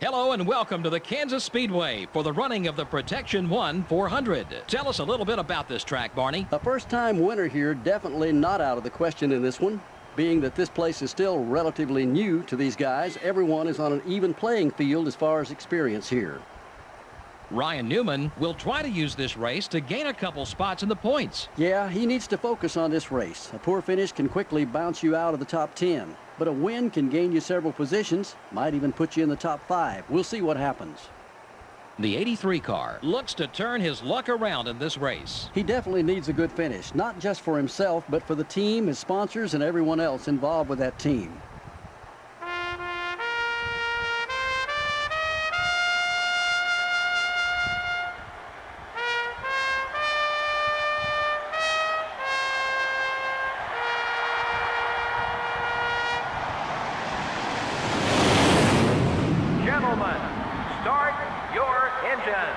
Hello and welcome to the Kansas Speedway for the running of the Protection 1 400. Tell us a little bit about this track, Barney. A first-time winner here, definitely not out of the question in this one. Being that this place is still relatively new to these guys, everyone is on an even playing field as far as experience here. Ryan Newman will try to use this race to gain a couple spots in the points. Yeah, he needs to focus on this race. A poor finish can quickly bounce you out of the top 10. But a win can gain you several positions, might even put you in the top 5. We'll see what happens. The 83 car looks to turn his luck around in this race. He definitely needs a good finish, not just for himself, but for the team, his sponsors, and everyone else involved with that team. Start your engines.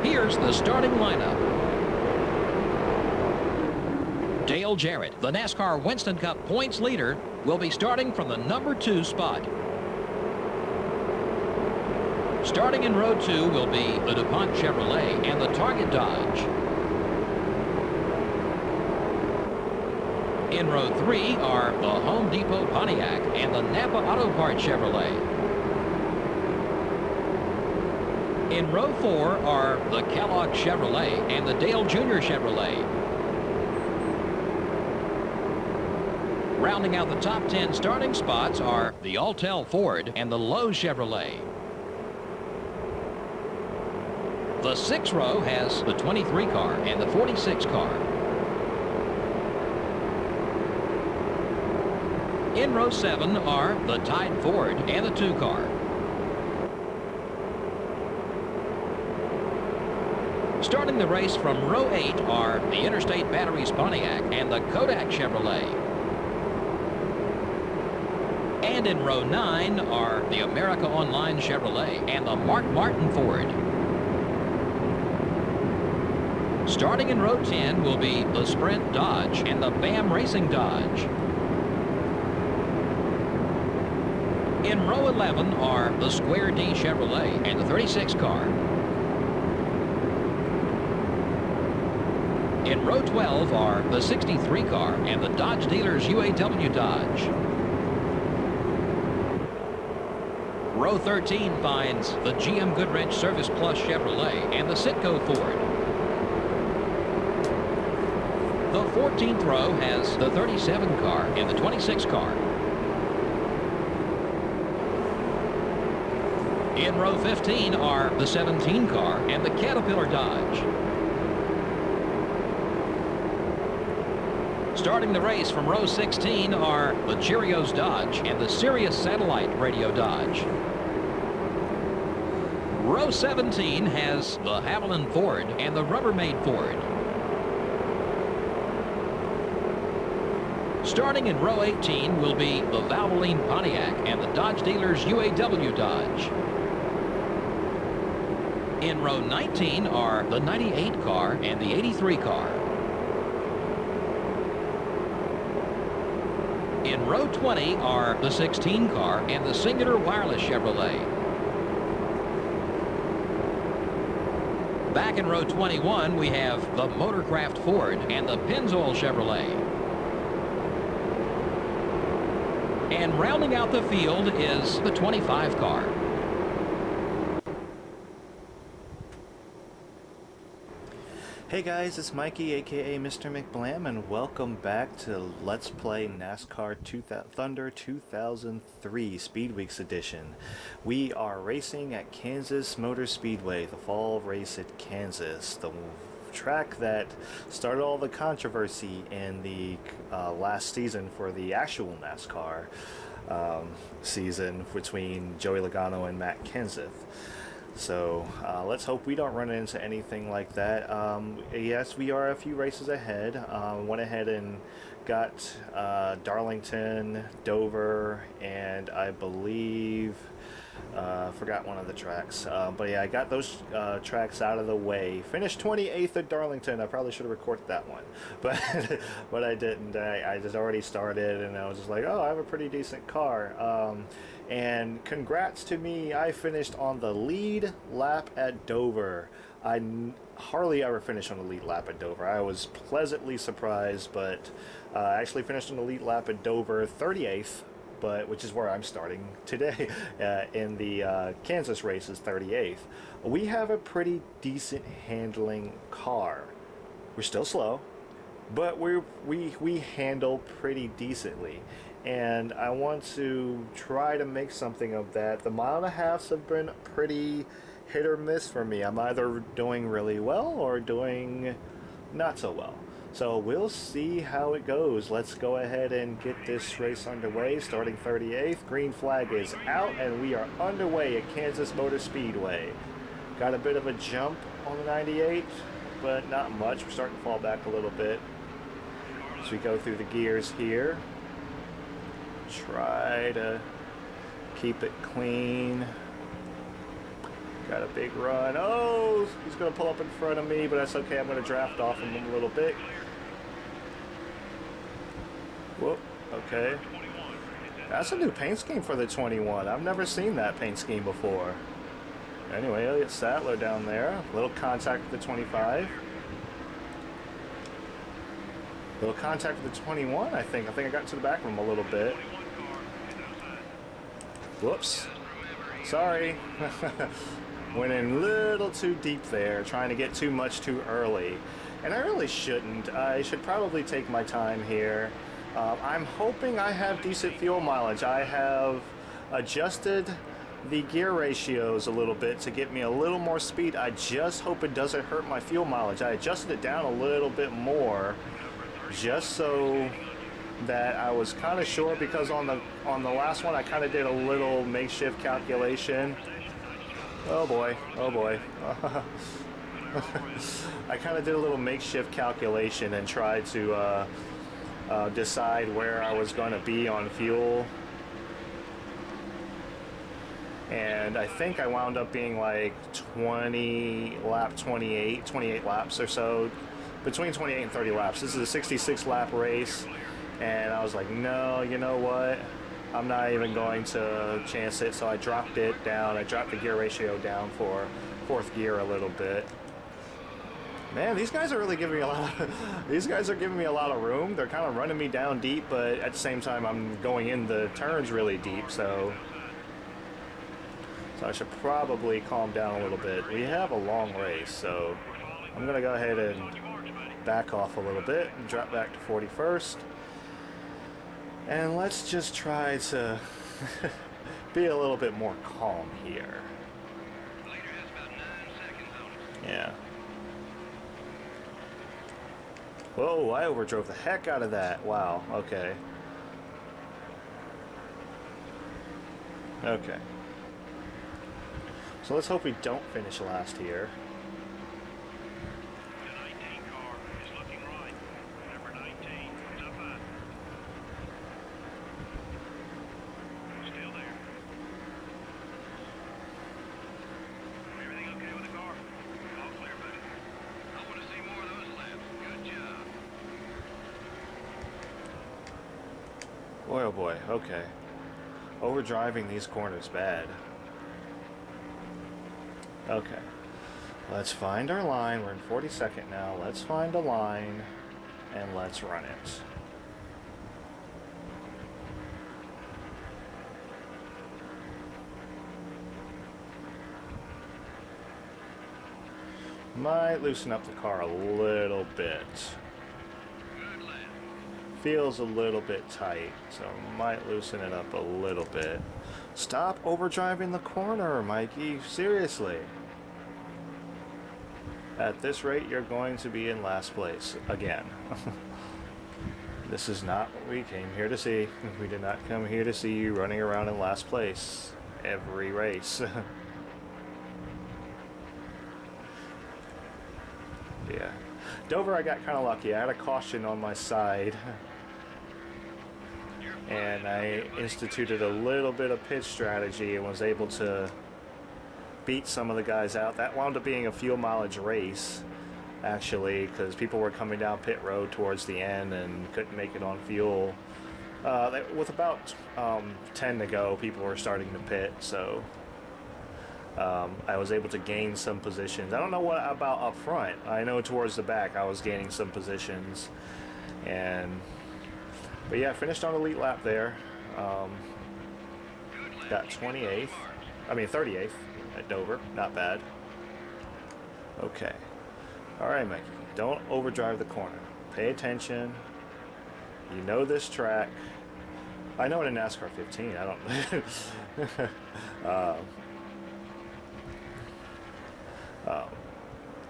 Here's the starting lineup. Dale Jarrett, the NASCAR Winston Cup points leader, will be starting from the number 2 spot. Starting in row 2 will be the DuPont Chevrolet and the Target Dodge. In row 3 are the Home Depot Pontiac and the Napa Auto Parts Chevrolet. In row 4 are the Kellogg Chevrolet and the Dale Jr. Chevrolet. Rounding out the top 10 starting spots are the Altel Ford and the Lowe's Chevrolet. The 6th row has the 23 car and the 46 car. In row 7 are the Tide Ford and the 2 car. Starting the race from row 8 are the Interstate Batteries Pontiac and the Kodak Chevrolet. And in row 9 are the America Online Chevrolet and the Mark Martin Ford. Starting in row 10 will be the Sprint Dodge and the BAM Racing Dodge. In row 11 are the Square D Chevrolet and the 36 car. In row 12 are the 63 car and the Dodge Dealers UAW Dodge. Row 13 finds the GM Goodrich Service Plus Chevrolet and the Citgo Ford. The 14th row has the 37 car and the 26 car. In row 15 are the 17 car and the Caterpillar Dodge. Starting the race from row 16 are the Cheerios Dodge and the Sirius Satellite Radio Dodge. Row 17 has the Haviland Ford and the Rubbermaid Ford. Starting in row 18 will be the Valvoline Pontiac and the Dodge Dealers UAW Dodge. In row 19 are the 98 car and the 83 car. In row 20 are the 16 car and the Singular Wireless Chevrolet. Back in row 21 we have the Motorcraft Ford and the Pennzoil Chevrolet. And rounding out the field is the 25 car. Hey guys, it's Mikey, aka Mr. McBlam, and welcome back to Let's Play NASCAR Thunder 2003 Speed Weeks edition. We are racing at Kansas Motor Speedway, the fall race at Kansas, the track that started all the controversy in the last season for the actual NASCAR season between Joey Logano and Matt Kenseth. So let's hope we don't run into anything like that. Yes, we are a few races ahead. Went ahead and got Darlington, Dover, and I believe forgot one of the tracks. But yeah, I got those tracks out of the way. Finished 28th at Darlington. I probably should have recorded that one, but but I didn't. I just already started, and I was just like, oh, I have a pretty decent car. And congrats to me, I finished on the lead lap at Dover. I hardly ever finish on the lead lap at Dover. I was pleasantly surprised, but I actually finished on the lead lap at Dover 38th, but which is where I'm starting today. In the Kansas race is 38th. We have a pretty decent handling car. We're still slow, but we handle pretty decently. And I want to try to make something of that. The mile and a halves have been pretty hit or miss for me. I'm either doing really well or doing not so well. So we'll see how it goes. Let's go ahead and get this race underway. Starting 38th, green flag is out, and we are underway at Kansas Motor Speedway. Got a bit of a jump on the 98, but not much. We're starting to fall back a little bit as we go through the gears here. Try to keep it clean. Got a big run. Oh, he's going to pull up in front of me, but that's okay. I'm going to draft off him a little bit. Whoop, okay. That's a new paint scheme for the 21. I've never seen that paint scheme before. Anyway, Elliott Sattler down there. Little contact with the 25. Little contact with the 21, I think. I think I got to the back of him a little bit. Whoops. Sorry. Went in a little too deep there, trying to get too much too early. And I really shouldn't. I should probably take my time here. I'm hoping I have decent fuel mileage. I have adjusted the gear ratios a little bit to get me a little more speed. I just hope it doesn't hurt my fuel mileage. I adjusted it down a little bit more just so that I was kind of sure, because on the last one I kind of did a little makeshift calculation. Oh boy, oh boy. I kind of did a little makeshift calculation and tried to decide where I was going to be on fuel. And I think I wound up being like 28 laps or so. Between 28 and 30 laps. This is a 66 lap race. And I was like, no, you know what? I'm not even going to chance it. So I dropped it down. I dropped the gear ratio down for fourth gear a little bit. Man, these guys are really giving me a lot of, these guys are giving me a lot of room. They're kind of running me down deep, but at the same time, I'm going in the turns really deep. So I should probably calm down a little bit. We have a long race, so I'm going to go ahead and back off a little bit and drop back to 41st. And let's just try to be a little bit more calm here. Yeah. Whoa, I overdrove the heck out of that. Wow, okay. Okay. So let's hope we don't finish last here. Boy, oh boy, okay. Overdriving these corners bad. Okay. Let's find our line. We're in 42nd now. Let's find a line and let's run it. Might loosen up the car a little bit. Feels a little bit tight, so might loosen it up a little bit. Stop overdriving the corner, Mikey. Seriously. At this rate, you're going to be in last place again. This is not what we came here to see. We did not come here to see you running around in last place every race. Yeah. Dover, I got kind of lucky. I had a caution on my side. And I instituted a little bit of pit strategy and was able to beat some of the guys out. That wound up being a fuel mileage race, actually, because people were coming down pit road towards the end and couldn't make it on fuel. With about 10 to go, people were starting to pit, so I was able to gain some positions. I don't know what about up front. I know towards the back I was gaining some positions, but yeah, finished on the elite lap there. Got 38th at Dover. Not bad. Okay. All right, Mikey. Don't overdrive the corner. Pay attention. You know this track. I know it in NASCAR 15. I don't.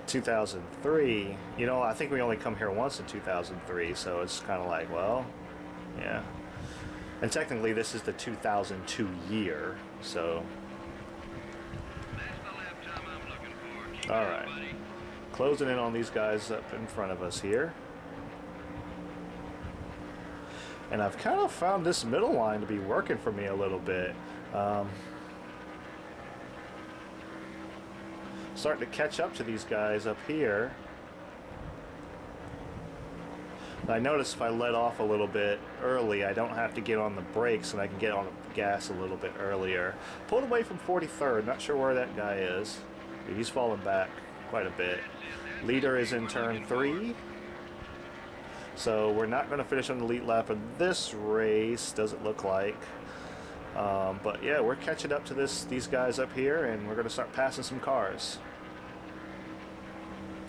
2003. You know, I think we only come here once in 2003, so it's kind of like, well, yeah. And technically, this is the 2002 year, so. All right. Closing in on these guys up in front of us here. And I've kind of found this middle line to be working for me a little bit. Starting to catch up to these guys up here. I notice if I let off a little bit early, I don't have to get on the brakes and I can get on the gas a little bit earlier. Pulled away from 43rd, not sure where that guy is. He's fallen back quite a bit. Leader is in turn 3. So we're not going to finish on the elite lap of this race, doesn't look like. But yeah, we're catching up to these guys up here, and we're going to start passing some cars.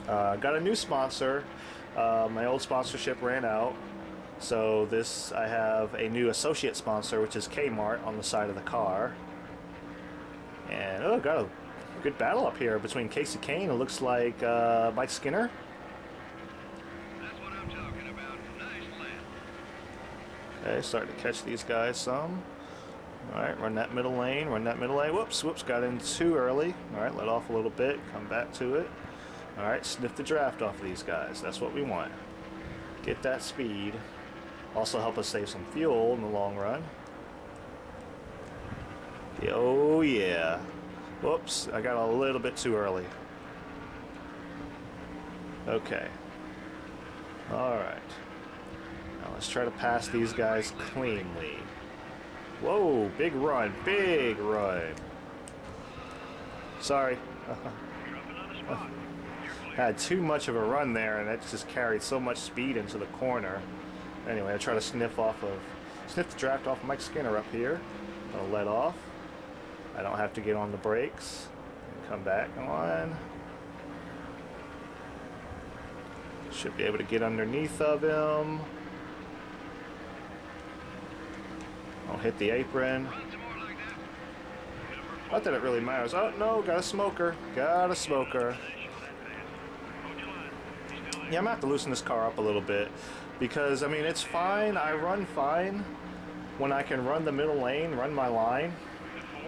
Got a new sponsor. My old sponsorship ran out, so I have a new associate sponsor, which is Kmart on the side of the car. And got a good battle up here between Casey Kane. It looks like Mike Skinner. That's what I'm talking about. Nice lap. Okay, starting to catch these guys some. All right, run that middle lane, Whoops, got in too early. All right, let off a little bit, come back to it. All right, sniff the draft off of these guys. That's what we want. Get that speed. Also help us save some fuel in the long run. Oh, yeah. Whoops, I got a little bit too early. Okay. All right. Now let's try to pass these guys cleanly. Whoa, big run. Sorry. Had too much of a run there, and it just carried so much speed into the corner. Anyway, I try to sniff the draft off Mike Skinner up here. I'll let off. I don't have to get on the brakes. And come back on. Should be able to get underneath of him. I'll hit the apron. Not that it really matters. Oh, no, got a smoker. Yeah, I'm going to have to loosen this car up a little bit because, I mean, it's fine. I run fine when I can run the middle lane, run my line.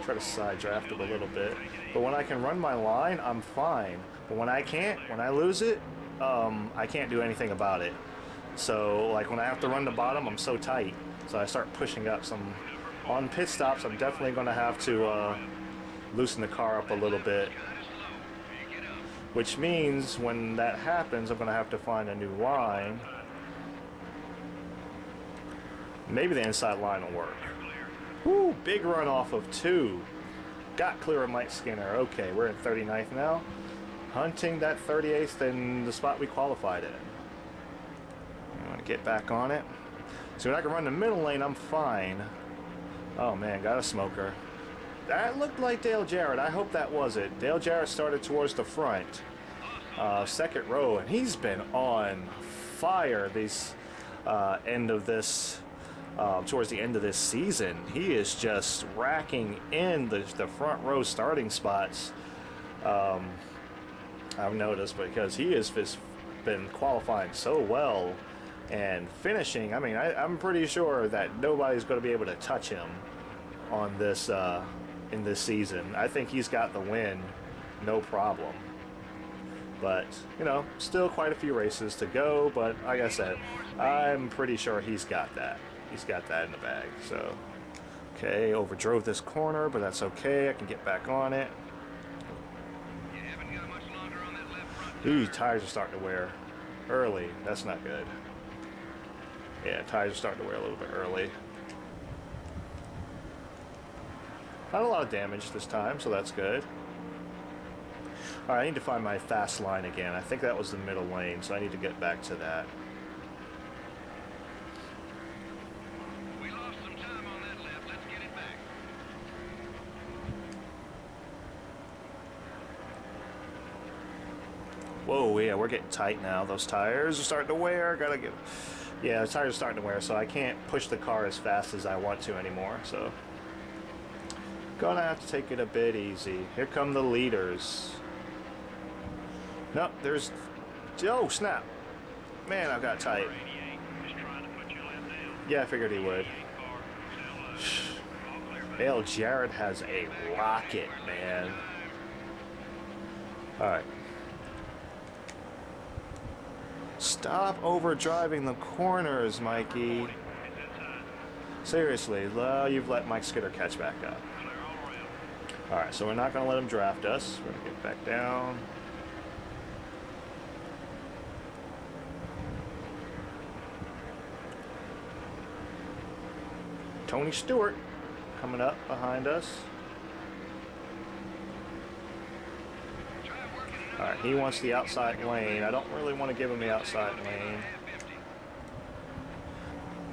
Try to side draft it a little bit. But when I can run my line, I'm fine. But when I can't, when I lose it, I can't do anything about it. So, like, when I have to run the bottom, I'm so tight. So I start pushing up. Some on pit stops, I'm definitely going to have to loosen the car up a little bit. Which means when that happens, I'm going to have to find a new line. Maybe the inside line will work. Woo, big run off of 2. Got clear of Mike Skinner. Okay, we're in 39th now. Hunting that 38th in the spot we qualified in. I want to get back on it. So when I can run the middle lane, I'm fine. Oh man, got a smoker. That looked like Dale Jarrett. I hope that was it. Dale Jarrett started towards the front. Second row, and he's been on fire this end of this towards the end of this season. He is just racking in the front row starting spots. I've noticed because he has just been qualifying so well and finishing. I mean, I'm pretty sure that nobody's going to be able to touch him on this in this season. I think he's got the win, no problem. But, you know, still quite a few races to go. But like I said, I'm pretty sure he's got that. He's got that in the bag. So, okay, overdrove this corner, but that's okay. I can get back on it. You haven't got much longer on that left front Ooh, tire. tires are starting to wear early. That's not good. Yeah, tires are starting to wear a little bit early. Not a lot of damage this time, so that's good. Alright, I need to find my fast line again. I think that was the middle lane, so I need to get back to that. We lost some time on that left. Let's get it back. Whoa, yeah, we're getting tight now. Those tires are starting to wear. Gotta get... Yeah, the tires are starting to wear, so I can't push the car as fast as I want to anymore, so... Gonna have to take it a bit easy. Here come the leaders. Nope, there's... Oh, snap. Man, I got tight. 88. Just trying to put your left down. Yeah, I figured he would. 88 car. Still, all clear back. Hell, Jared has a rocket, man. Alright. Stop overdriving the corners, Mikey. It's inside. Seriously, you've let Mike Skitter catch back up. Clear all around. Alright, so we're not going to let him draft us. We're going to get back down. Tony Stewart coming up behind us. Try working another Alright, he wants the outside lane. I don't really want to give him the outside lane. half empty.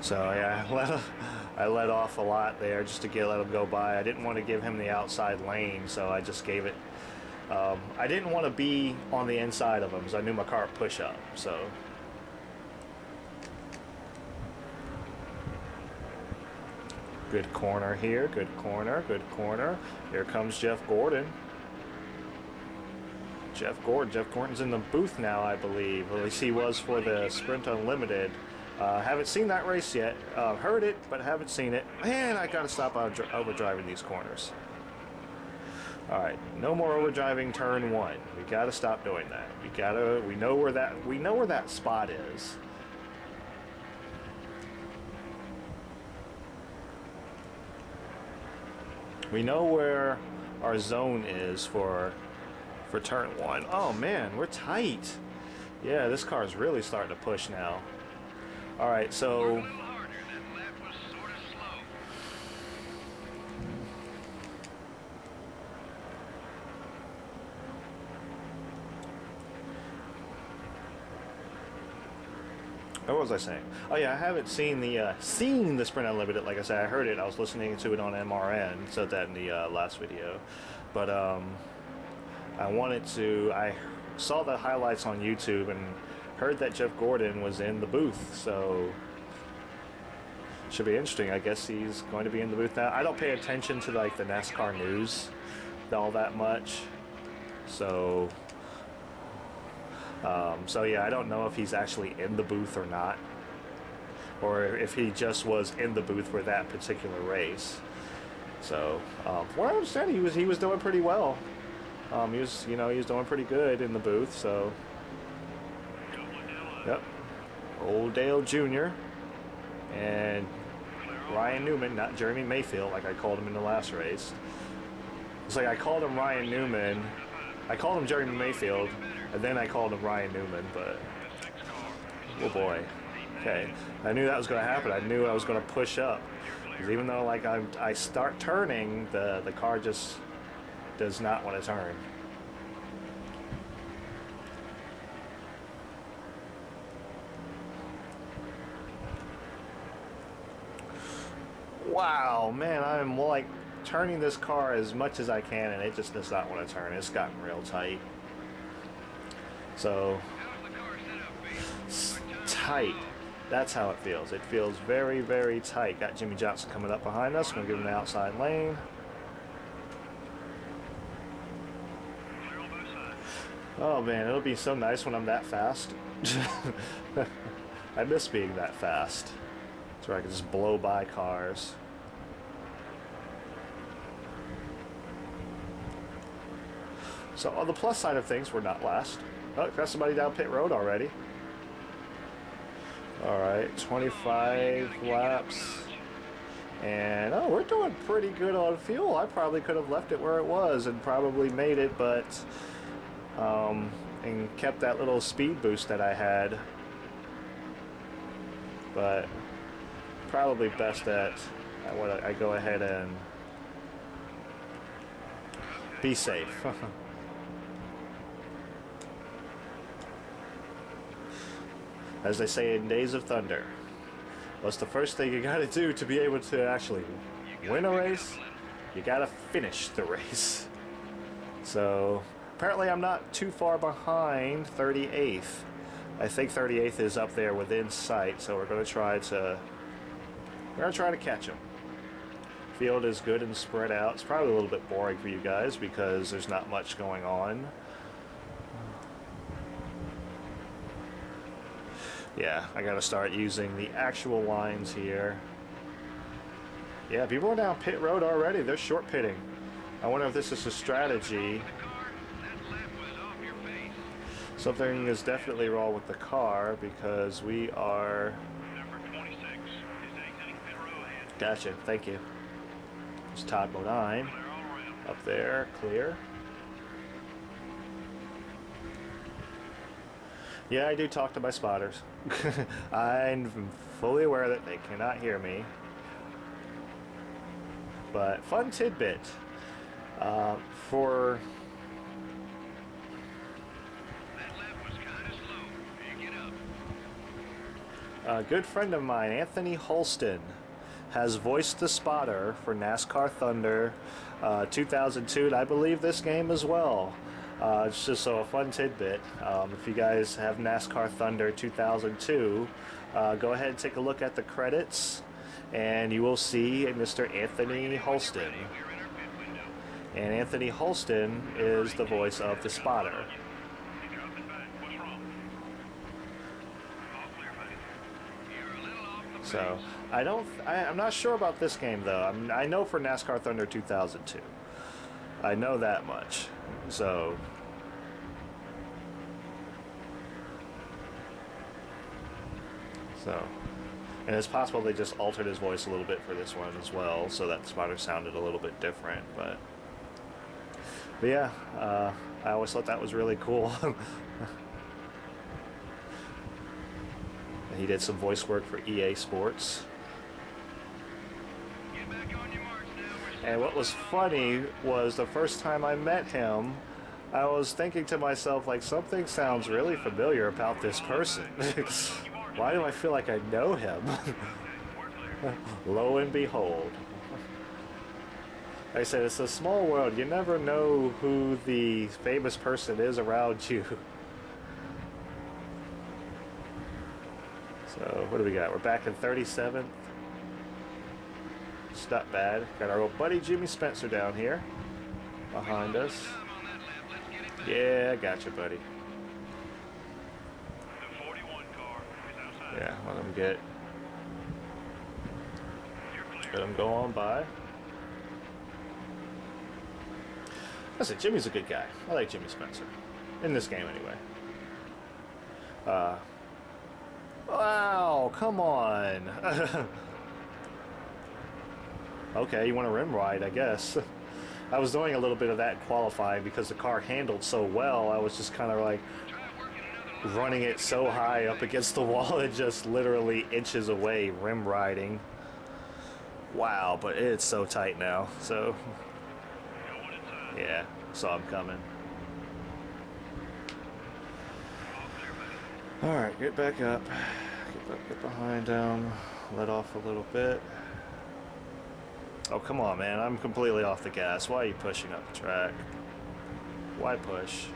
So yeah, I let off a lot there just to let him go by. I didn't want to give him the outside lane, so I just gave it. I didn't want to be on the inside of him, because I knew my car would push up. So good corner here, good corner, good corner. Here comes Jeff Gordon. Jeff Gordon's in the booth now, I believe. At least he was for the Sprint Unlimited. Haven't seen that race yet. Heard it, but haven't seen it. Man, I gotta stop overdriving these corners. All right, no more overdriving turn one. We gotta stop doing that. We know where that spot is. We know where our zone is for turn one. Oh man, we're tight. Yeah, this car is really starting to push now. All right, Work a so little harder. That lap was sort of slow. what was I saying? Oh yeah, I haven't seen the Sprint Unlimited. Like I said, I heard it. I was listening to it on MRN. Said that in the last video, but I saw the highlights on YouTube and heard that Jeff Gordon was in the booth, so should be interesting. I guess he's going to be in the booth now. I don't pay attention to like the NASCAR news all that much, so yeah, I don't know if he's actually in the booth or not, or if he just was in the booth for that particular race. So from what I understand, he was doing pretty well. He was doing pretty good in the booth. So, yep, Old Dale Jr. and Ryan Newman, not Jeremy Mayfield, like I called him in the last race. It's like I called him Ryan Newman, I called him Jeremy Mayfield, and then I called him Ryan Newman. But oh boy, okay, I knew that was going to happen. I knew I was going to push up, because even though like I start turning, the car just does not want to turn. Wow, man, I'm like turning this car as much as I can, and it just does not want to turn. It's gotten real tight. So, How's the car set up, B? tight. That's how it feels. It feels very, very tight. Got Jimmy Johnson coming up behind us. Gonna give him the outside lane. Clear on both sides. Oh man, it'll be so nice when I'm that fast. I miss being that fast. That's where I can just blow by cars. So on the plus side of things, we're not last. Oh, got somebody down pit road already. Alright, 25 laps. And, oh, we're doing pretty good on fuel. I probably could have left it where it was and probably made it, but, and kept that little speed boost that I had. But, probably best that I go ahead and be safe. As they say in Days of Thunder, what's the first thing you gotta do to be able to actually win a race? You gotta finish the race. So apparently I'm not too far behind 38th. I think 38th is up there within sight, so we're gonna try to catch him. Field is good and spread out. It's probably a little bit boring for you guys because there's not much going on. Yeah, I gotta start using the actual lines here. Yeah, people are down pit road already. They're short pitting. I wonder if this is a strategy. Something is definitely wrong with the car because we are... Gotcha, thank you. It's top 09. Up there, clear. Yeah, I do talk to my spotters. I'm fully aware that they cannot hear me. But fun tidbit. For... That lap was kind of slow. Pick it up. A good friend of mine, Anthony Holston, has voiced the spotter for NASCAR Thunder 2002, and I believe this game as well. It's just a fun tidbit. If you guys have NASCAR Thunder 2002, go ahead and take a look at the credits, and you will see Mr. Anthony Holston. And Anthony Holston is the voice of the spotter. So I'm not sure about this game though. I know for NASCAR Thunder 2002. I know that much. So and it's possible they just altered his voice a little bit for this one as well, so that the spotter sounded a little bit different. But yeah, I always thought that was really cool. He did some voice work for EA Sports. And what was funny was the first time I met him, I was thinking to myself, like, something sounds really familiar about this person. Why do I feel like I know him? Lo and behold. Like I said, it's a small world. You never know who the famous person is around you. So, what do we got? We're back in 37th. It's not bad. Got our old buddy Jimmy Spencer down here behind us. Yeah, I got you, buddy. Yeah, let him let him go on by. Listen, Jimmy's a good guy. I like Jimmy Spencer. In this game, anyway. Wow, come on. Okay, you want a rim ride, I guess. I was doing a little bit of that in qualifying because the car handled so well. I was just kind of like running it so high up against the wall and just literally inches away rim riding. Wow, but it's so tight now. So, yeah, saw him coming. Alright, get back up. Get behind him. Let off a little bit. Oh, come on, man. I'm completely off the gas. Why are you pushing up the track? Why push?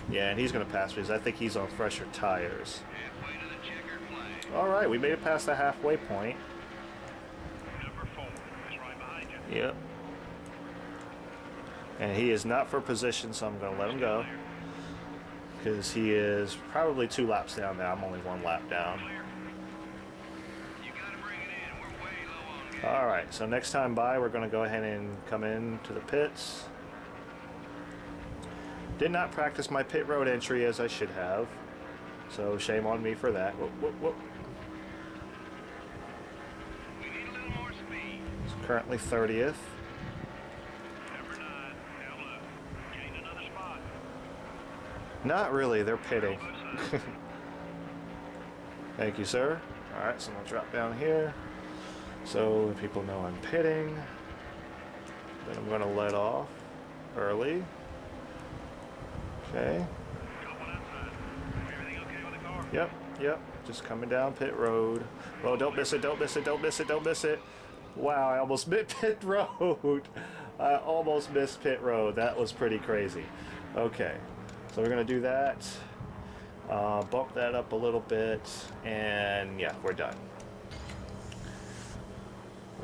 Yeah, and he's going to pass me because I think he's on fresher tires. Alright, we made it past the halfway point. Number 4 is right behind you. Yep. And he is not for position, so I'm going to let him go. Because he is probably 2 laps down now. I'm only 1 lap down. Alright, so next time by, we're going to go ahead and come in to the pits. Did not practice my pit road entry as I should have. So shame on me for that. Whoop, whoop, whoop. We need a little more speed. It's currently 30th. Number 9, down low. Gained another spot. Not really, they're pitting. Both sides. Thank you, sir. Alright, so I'm going to drop down here. So people know I'm pitting. Then I'm going to let off early. Okay. Got one outside. Everything okay with the car? Yep. Just coming down pit road. Oh, don't miss it, don't miss it, don't miss it, don't miss it. Wow, I almost missed pit road. I almost missed pit road. That was pretty crazy. Okay, so we're going to do that. Bump that up a little bit, and yeah, we're done.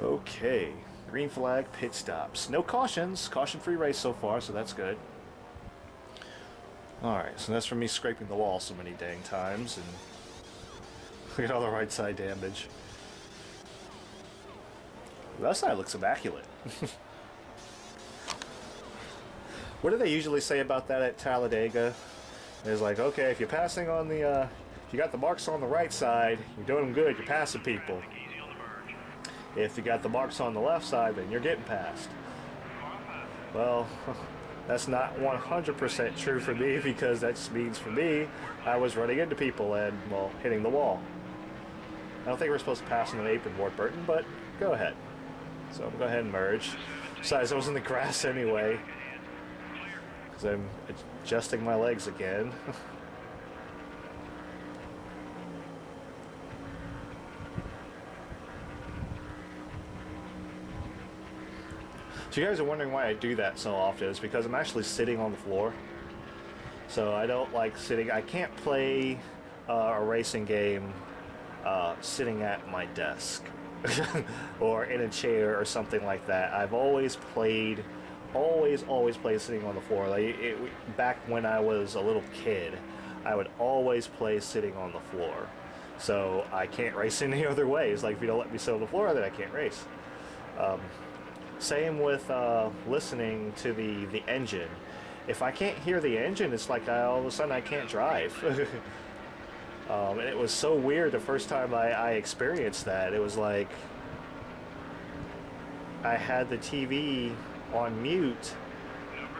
Okay, green flag, pit stops. No cautions, caution-free race so far, so that's good. Alright, so that's from me scraping the wall so many dang times, and look at all the right side damage. The left side looks immaculate. What do they usually say about that at Talladega? It's like, okay, if you're passing on the, if you got the marks on the right side, you're doing them good, you're passing people. Easy on the merge. If you got the marks on the left side, then you're getting passed. Well, that's not 100% true for me, because that just means for me, I was running into people and, well, hitting the wall. I don't think we're supposed to pass on an apron board, Burton, but go ahead. So I'm going to go ahead and merge. Besides, I was in the grass anyway, because I'm adjusting my legs again. So you guys are wondering why I do that so often. It's because I'm actually sitting on the floor. So I don't like sitting. I can't play a racing game sitting at my desk or in a chair or something like that. I've always played, always played sitting on the floor. Like back when I was a little kid, I would always play sitting on the floor. So I can't race any other way. It's like, if you don't let me sit on the floor, then I can't race. Same with listening to the engine. If I can't hear the engine, it's like all of a sudden I can't drive. And it was so weird the first time I experienced that. It was like I had the TV on mute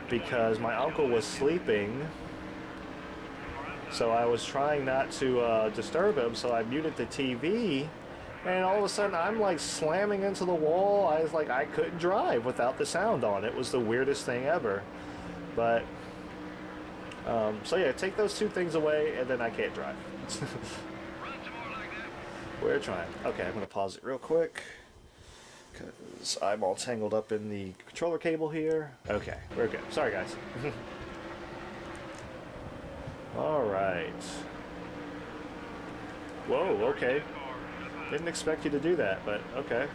because my uncle was sleeping. So I was trying not to disturb him, so I muted the TV. And all of a sudden, I'm like slamming into the wall. I was like, I couldn't drive without the sound on. It was the weirdest thing ever. But, so yeah, take those two things away, and then I can't drive. We're trying. Okay, I'm going to pause it real quick, because I'm all tangled up in the controller cable here. Okay, we're good. Sorry, guys. All right. Whoa, okay. Didn't expect you to do that, but okay.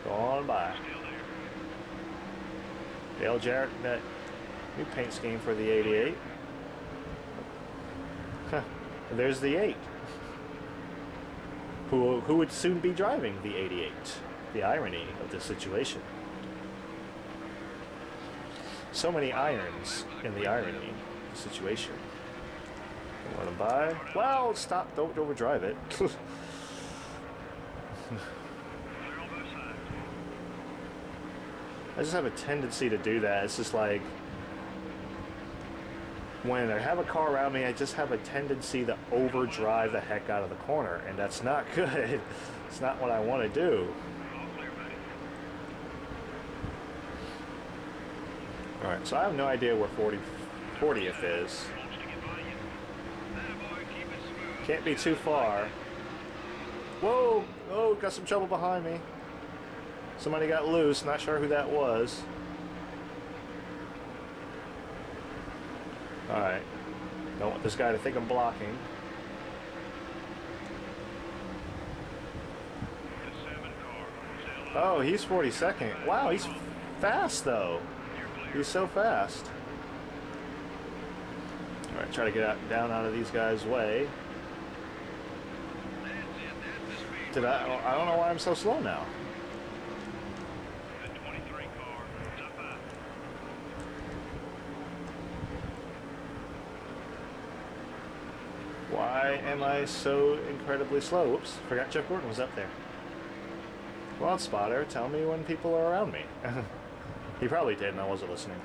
Go on by. Dale Jarrett, that new paint scheme for the 88. Huh. There's the 8. Who would soon be driving the 88. The irony of the situation. So many irons in the irony of the situation. Run them by. Well, stop, don't overdrive it. I just have a tendency to do that. It's just like, when I have a car around me, I just have a tendency to overdrive the heck out of the corner, and that's not good. It's not what I want to do. Alright, so I have no idea where 40th is. Can't be too far. Whoa! Oh, got some trouble behind me. Somebody got loose, not sure who that was. Alright. Don't want this guy to think I'm blocking. Oh, he's 42nd. Wow, he's fast though. He's so fast. Alright, try to get down out of these guys' way. I don't know why I'm so slow now. am I so incredibly slow? Whoops, forgot Jeff Gordon was up there. Come on, spotter, tell me when people are around me. He probably did and I wasn't listening.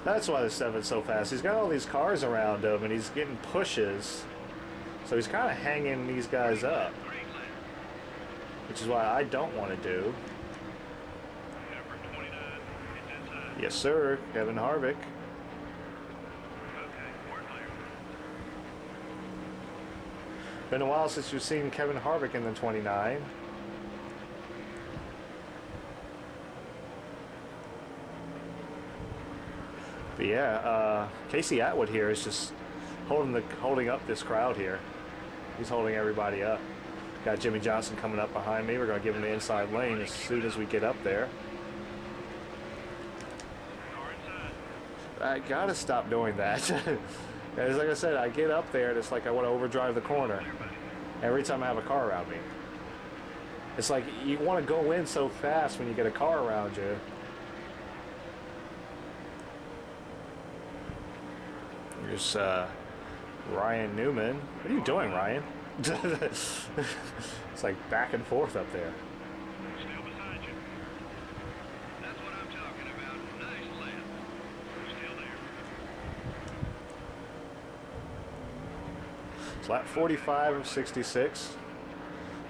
That's why the 7's so fast. He's got all these cars around him and he's getting pushes. So he's kind of hanging these guys up. Which is why I don't want to do. Number 29, it's inside. Yes, sir, Kevin Harvick. Okay, we're clear. Been a while since you've seen Kevin Harvick in the 29. But yeah, Casey Atwood here is just holding up this crowd here. He's holding everybody up. Got Jimmy Johnson coming up behind me. We're going to give him the inside lane as soon as we get up there. Car inside. I gotta stop doing that. As like I said, I get up there and it's like I want to overdrive the corner every time I have a car around me. It's like you want to go in so fast when you get a car around you. There's Ryan Newman. What are you doing, Ryan? It's like back and forth up there. Still beside you. That's what I'm talking about. Nice lap. Still there. It's lap 45 of 66.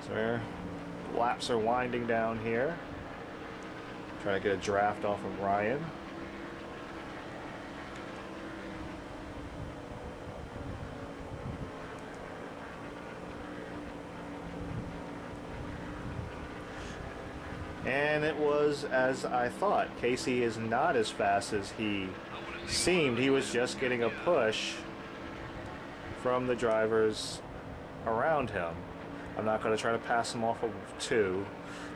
So our laps are winding down here. Trying to get a draft off of Ryan. And it was as I thought. Casey is not as fast as he seemed. He was just getting a push from the drivers around him. I'm not going to try to pass him off of 2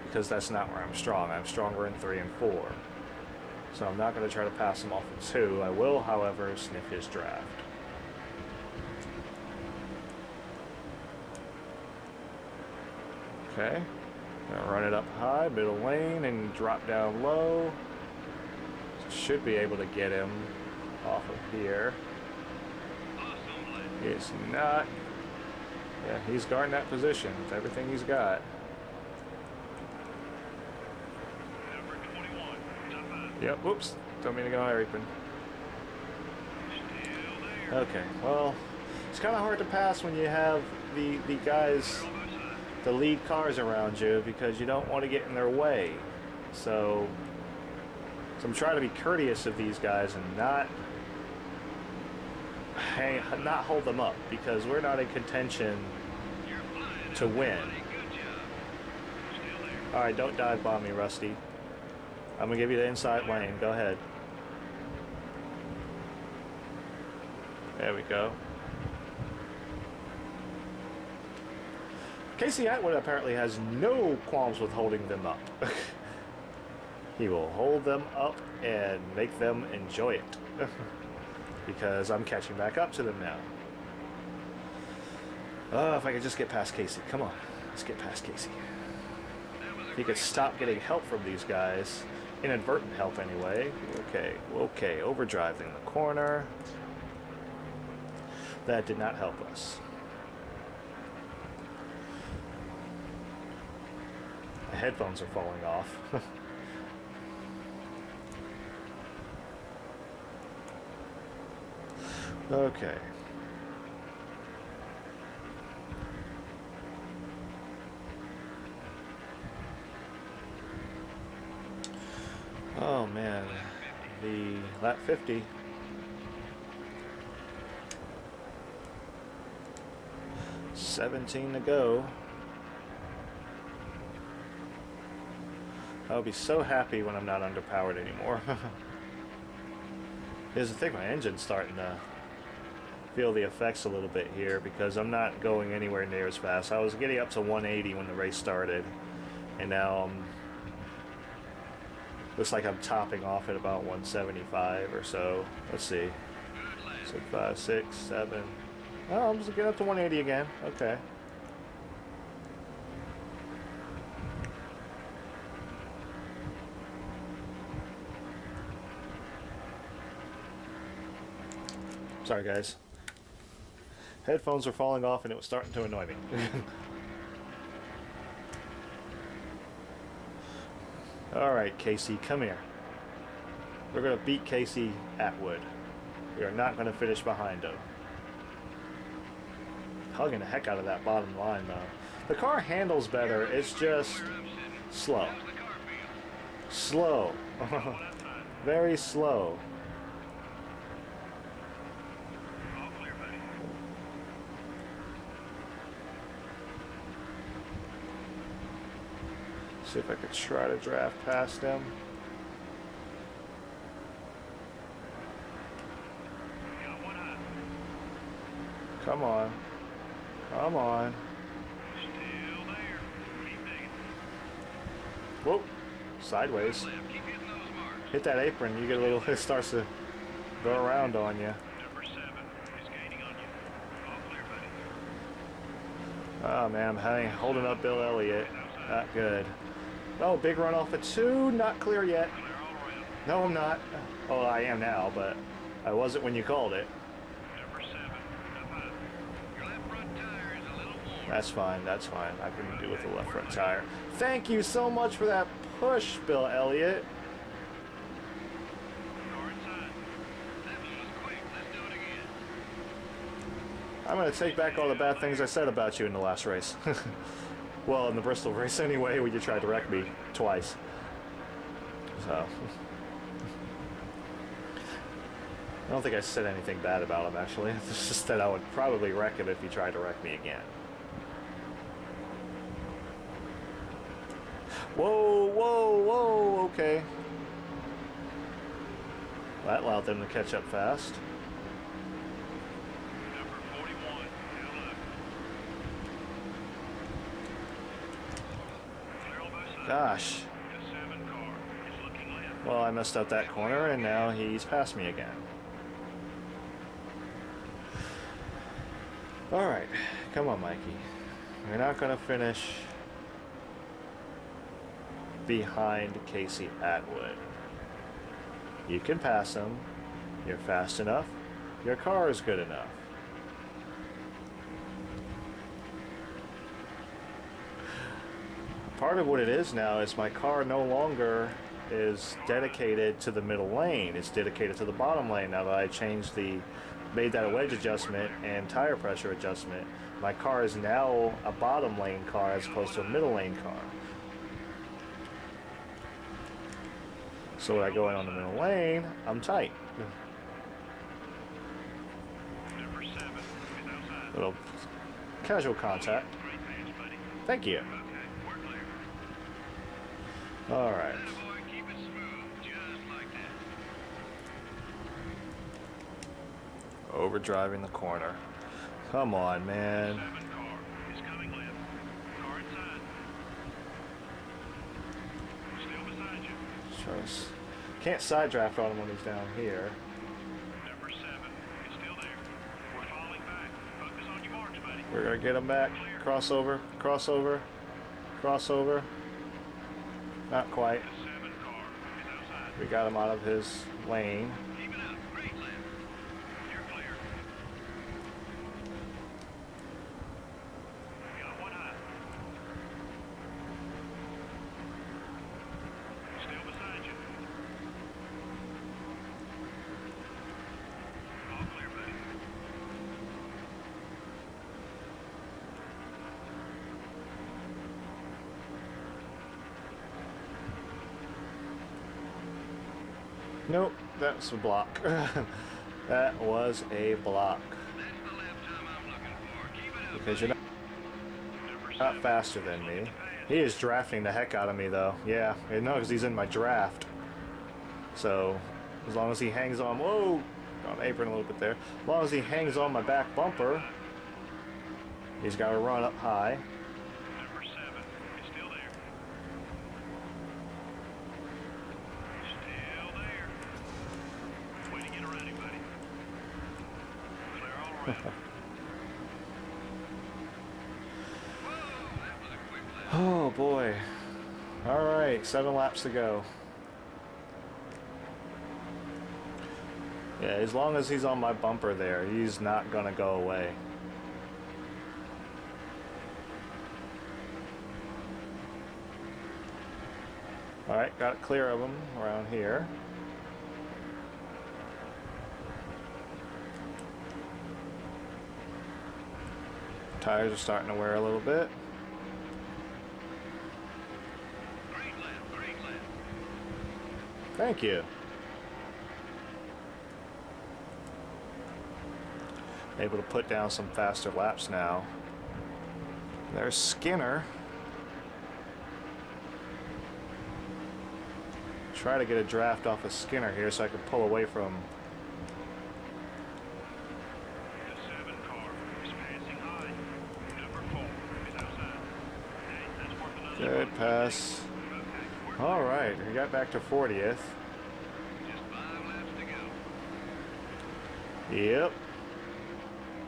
because that's not where I'm strong. I'm stronger in 3 and 4. So I'm not going to try to pass him off of 2. I will, however, sniff his draft. Okay. Gonna run it up high, middle lane, and drop down low. Should be able to get him off of here. He's not. Yeah, he's guarding that position with everything he's got. Number 21, top 5. Yep, whoops. Don't mean to go everything. Still there. Okay, well, it's kind of hard to pass when you have the guys, the lead cars around you, because you don't want to get in their way. So I'm trying to be courteous of these guys and not hold them up, because we're not in contention You're flying, to win. everybody. Good job. Still there. All right, don't dive bomb me, Rusty. I'm gonna give you the inside lane. Go ahead. There we go. Casey Atwood apparently has no qualms with holding them up. He will hold them up and make them enjoy it. Because I'm catching back up to them now. Oh, if I could just get past Casey. Come on, let's get past Casey. If he could stop getting help from these guys. Inadvertent help anyway. Okay, overdriving the corner. That did not help us. The headphones are falling off. Okay. Oh man, the lap 50. $17 to go. I'll be so happy when I'm not underpowered anymore. Here's the thing, my engine's starting to feel the effects a little bit here because I'm not going anywhere near as fast. I was getting up to 180 when the race started, and now looks like I'm topping off at about 175 or so. Let's see. 6, 5, 6, 7. Oh, I'm just getting up to 180 again. Okay. Sorry, guys. Headphones were falling off and it was starting to annoy me. Alright, Casey, come here. We're going to beat Casey Atwood. We are not going to finish behind him. Hugging the heck out of that bottom line, though. The car handles better, it's just slow. Slow. Very slow. See if I could try to draft past him. Come on. Come on. Still there. Keep digging. Whoop. Sideways. Left. Keep hitting those marks. Hit that apron, you get a little, it starts to go around on you. Number 7 is gaining on you. All clear, buddy. Oh man, I'm holding up Bill Elliott. Not good. Oh, big run off of 2, not clear yet. Clear all around. No, I'm not. Oh, I am now, but I wasn't when you called it. Number 7, up high. Your left front tire is a little warm. That's fine, that's fine. I can do with the left front tire. Thank you so much for that push, Bill Elliott. Car inside. That one was quick. Let's do it again. I'm going to take back all the bad things I said about you in the last race. Well, in the Bristol race anyway, when you tried to wreck me twice. So. I don't think I said anything bad about him, actually. It's just that I would probably wreck him if he tried to wreck me again. Whoa, whoa, whoa, okay. That allowed them to catch up fast. Number 41, now left. Clear on both sides. Gosh. The 7 car is looking left. Well, I messed up that corner, and now he's past me again. Alright, come on, Mikey. We're not going to finish behind Casey Atwood. You can pass him. You're fast enough. Your car is good enough. Part of what it is now is my car no longer is dedicated to the middle lane. It's dedicated to the bottom lane. Now that I made that a wedge adjustment and tire pressure adjustment, my car is now a bottom lane car as opposed to a middle lane car. So when I go in on the middle lane, I'm tight. Number 7 is outside. Little casual contact. Great pass, buddy. Thank you. Okay, we're clear. All right. Attaboy, keep it smooth, just like that. Overdriving the corner. Come on, man. 7 car is coming left. Car inside. Still beside you. Can't side draft on him when he's down here. Number 7 is still there. We're falling back. Focus on your marks, buddy. We're gonna get him back. Crossover, crossover, crossover. Not quite. The 7 car is outside. We got him out of his lane. Keep it up. Great left. You're clear. Got one high. Still beside you. All clear, buddy. Nope, that was a block. That was a block. That's the left time I'm looking for. Keep it up. Because you're Number not 7 faster than me. He is drafting the heck out of me, though. Yeah, no, because he's in my draft. So, as long as he hangs on... Whoa! On apron a little bit there. As long as he hangs on my back bumper, he's got to run up high. Number 7 is still there. Still there. Way to get around him, buddy. Clear all around. Whoa, that was a quick lap. Oh, boy. All right, 7 laps to go. Yeah, as long as he's on my bumper there, he's not gonna go away. Alright, got it clear of him around here. Tires are starting to wear a little bit. Great lap, great lap. Thank you. Able to put down some faster laps now. There's Skinner. Try to get a draft off of Skinner here so I can pull away from The 7 car is passing high. Number 4 is outside. Okay, that's worth another good one. pass. Okay, All right, we got back to 40th. just 5 laps to go. Yep.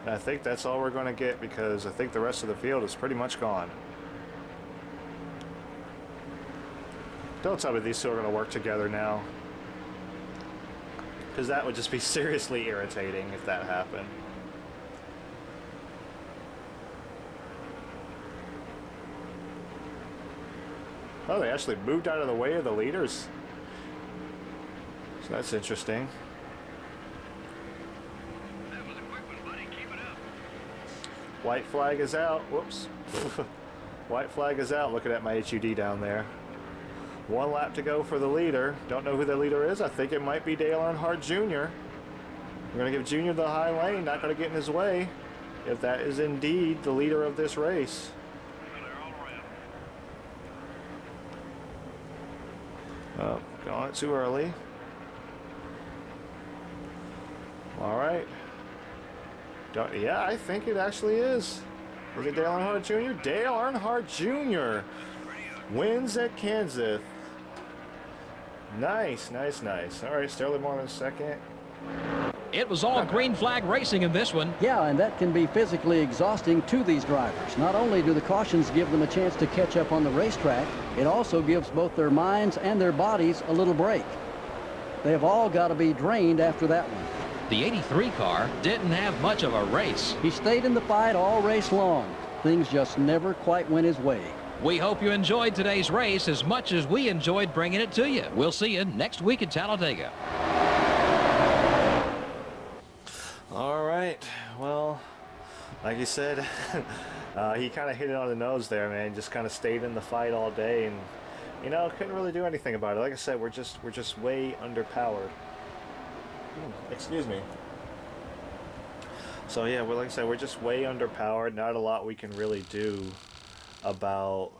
I think that's all we're going to get because I think the rest of the field is pretty much gone. Don't tell me these two are going to work together now. Because that would just be seriously irritating if that happened. Oh, they actually moved out of the way of the leaders. So that's interesting. That was a quick one, buddy. Keep it up. White flag is out. Whoops. White flag is out. Looking at my HUD down there. 1 lap to go for the leader. Don't know who the leader is. I think it might be Dale Earnhardt Jr. We're going to give Jr. the high lane. Not going to get in his way. If that is indeed the leader of this race. Well, they're all around. Oh, going too early. All right. Yeah, I think it actually is. Is it Dale Earnhardt Jr.? Dale Earnhardt Jr. wins at Kansas. Nice, nice, nice. All right, Sterling Marlin second. It was all green flag racing in this one. Yeah, and that can be physically exhausting to these drivers. Not only do the cautions give them a chance to catch up on the racetrack, it also gives both their minds and their bodies a little break. They have all got to be drained after that one. The 83 car didn't have much of a race. He stayed in the fight all race long. Things just never quite went his way. We hope you enjoyed today's race as much as we enjoyed bringing it to you. We'll see you next week at Talladega. All right. Well, like you said, he kind of hit it on the nose there, man. Just kind of stayed in the fight all day, and couldn't really do anything about it. Like I said, we're just way underpowered. Excuse me. So yeah, well, like I said, we're just way underpowered. Not a lot we can really do about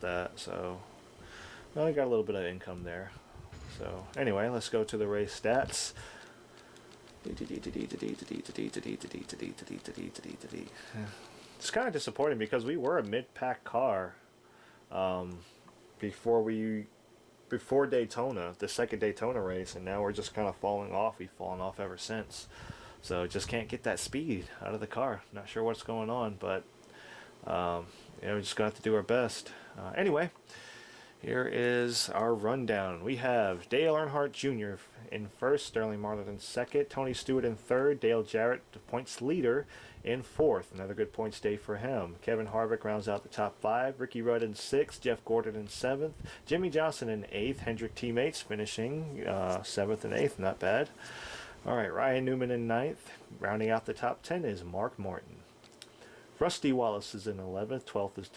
that. So well, I got a little bit of income there. So anyway, let's go to the race stats. It's kind of disappointing because we were a mid-pack car before Daytona, the second Daytona race, and now we're just kind of falling off. We've fallen off ever since. So just can't get that speed out of the car. Not sure what's going on, but we're just going to have to do our best. Anyway, here is our rundown. We have Dale Earnhardt Jr. in first, Sterling Marlin in second, Tony Stewart in third, Dale Jarrett, the points leader, in fourth. Another good points day for him. Kevin Harvick rounds out the top 5, Ricky Rudd in 6th, Jeff Gordon in 7th, Jimmy Johnson in 8th, Hendrick teammates finishing 7th and 8th, not bad. All right, Ryan Newman in 9th. Rounding out the top 10 is Mark Martin. Rusty Wallace is in 11th. 12th is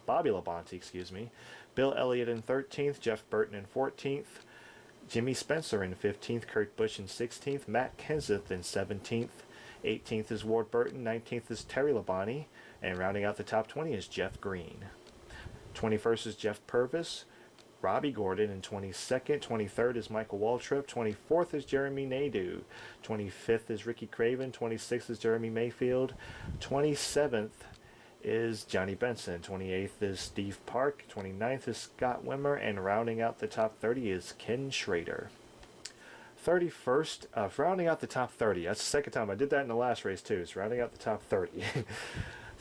Bobby Labonte, excuse me. Bill Elliott in 13th. Jeff Burton in 14th. Jimmy Spencer in 15th. Kurt Busch in 16th. Matt Kenseth in 17th. 18th is Ward Burton. 19th is Terry Labonte. And rounding out the top 20 is Jeff Green. 21st is Jeff Purvis. Robbie Gordon in 22nd. 23rd is Michael Waltrip. 24th is Jeremy Nadeau. 25th is Ricky Craven. 26th is Jeremy Mayfield. 27th is Johnny Benson. 28th is Steve Park. 29th is Scott Wimmer. And rounding out the top 30 is Ken Schrader. 31st, rounding out the top 30. That's the second time I did that in the last race too. So rounding out the top 30.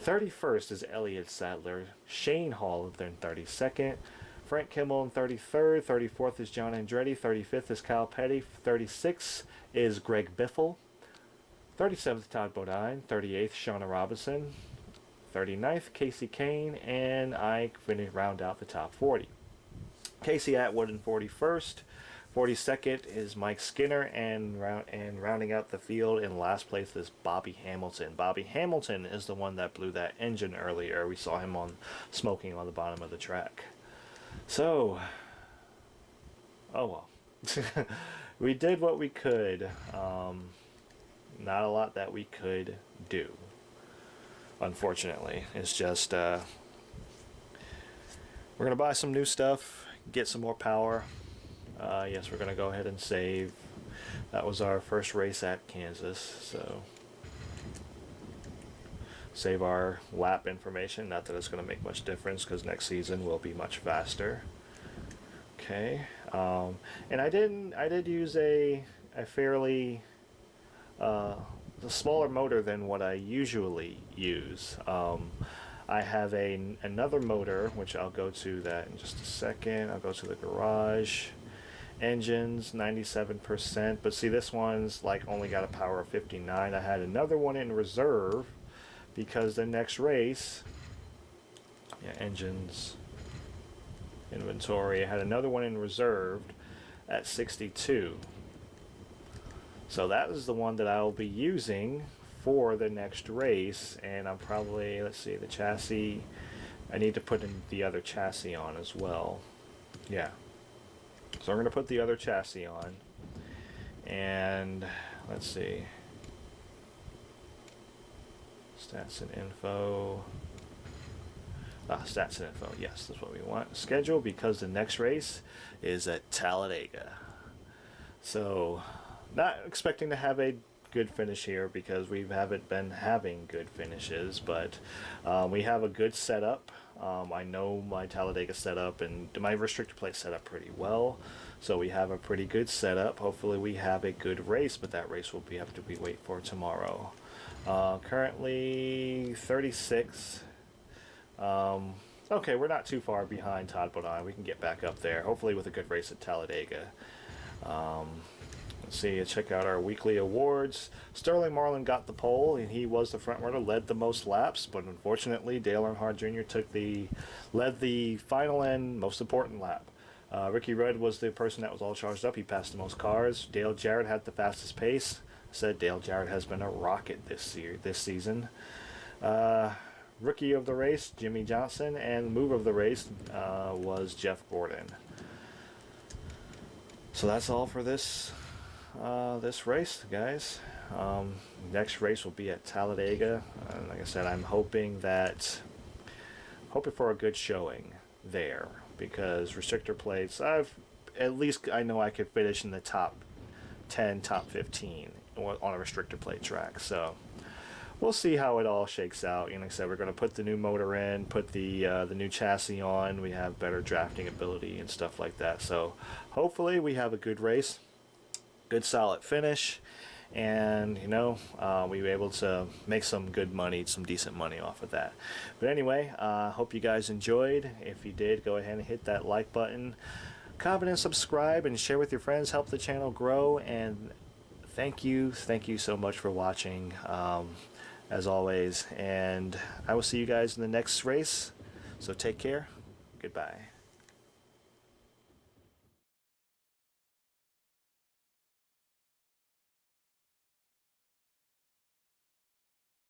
31st is Elliott Sadler. Shane Hall in 32nd. Frank Kimmel in 33rd. 34th is John Andretti. 35th is Kyle Petty. 36th is Greg Biffle. 37th, Todd Bodine. 38th, Shauna Robinson. 39th, Casey Kane. And I round out the top 40. Casey Atwood in 41st. 42nd is Mike Skinner, and rounding out the field in last place is Bobby Hamilton. Bobby Hamilton is the one that blew that engine earlier. We saw him smoking on the bottom of the track. So, oh well. We did what we could. Not a lot that we could do, unfortunately. It's just, we're going to buy some new stuff, get some more power. Yes, we're going to go ahead and save. That was our first race at Kansas, so save our lap information. Not that it's going to make much difference because next season will be much faster. Okay, and I did use a fairly a smaller motor than what I usually use. I have another motor, which I'll go to that in just a second. I'll go to the garage. Engines 97%, but see, this one's like only got a power of 59. I had another one in reserve because the next race, engines, inventory, I had another one in reserved at 62. So that is the one that I'll be using for the next race, and I'm probably, let's see, the chassis, I need to put in the other chassis on as well. Yeah. So I'm going to put the other chassis on, and let's see, stats and info, stats and info, yes, that's what we want. Schedule, because the next race is at Talladega. So not expecting to have a good finish here because we haven't been having good finishes, but we have a good setup. I know my Talladega setup and my restrictor plate set up pretty well, so we have a pretty good setup. Hopefully we have a good race, but that race will have to be wait for tomorrow. Currently 36. Okay, we're not too far behind Todd Bodine. We can get back up there, hopefully with a good race at Talladega. Let's see, check out our weekly awards. Sterling Marlin got the pole, and he was the front runner, led the most laps, but unfortunately Dale Earnhardt Jr. led the final and most important lap. Ricky Rudd was the person that was all charged up. He passed the most cars. Dale Jarrett had the fastest pace. I said Dale Jarrett has been a rocket this season. Rookie of the race, Jimmy Johnson, and move of the race was Jeff Gordon. So that's all for this race, guys. Next race will be at Talladega. Like I said, I'm hoping for a good showing there, because restrictor plates, I know I could finish in the top 10, top 15 on a restrictor plate track. So we'll see how it all shakes out. Like I said, we're going to put the new motor in, put the new chassis on. We have better drafting ability and stuff like that. So hopefully we have a good race, good solid finish, and we were able to make some good money, some decent money off of that. But anyway, hope you guys enjoyed. If you did, go ahead and hit that like button, comment and subscribe, and share with your friends. Help the channel grow. And thank you so much for watching, as always, and I will see you guys in the next race. So take care. Goodbye.